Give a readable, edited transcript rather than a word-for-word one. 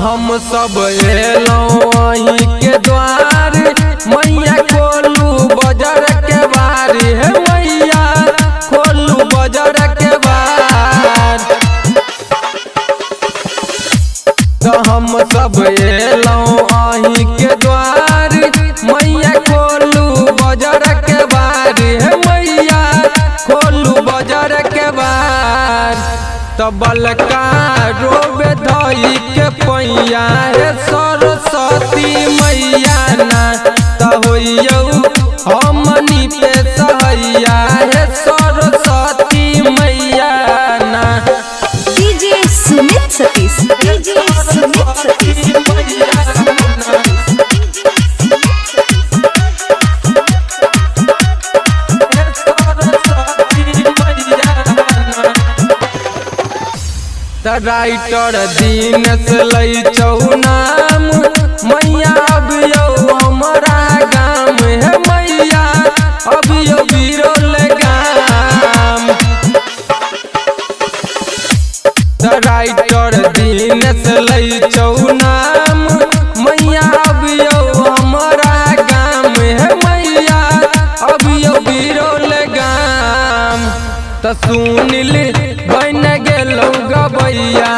हम सब एलौं अहीं के द्वार मैया खोलू बजर के बार हे मैया खोलू बजर के बार। हम सब एलौं अहीं के द्वार मैया खोलू बजर के बार हे मैया खोलू बजर के बार। तबलका रोबे धई के पैया हे सरस्वती मैया ना तहोइयौ हमनी पे सहैया हे सरस्वती मैया ना। DJ Sumit Satish, DJ Sumit Satish. Writer Dinesh लैचौ नाम मैया अबियौ हमरा गाम हे मैया अबियौ बिरौल गाम। राइटर दीनेश लैचौ नाम मैया अबियौ हमरा गाम हे मैया अबियौ बिरौल गाम। त सुनिल बन गेलौ गबैया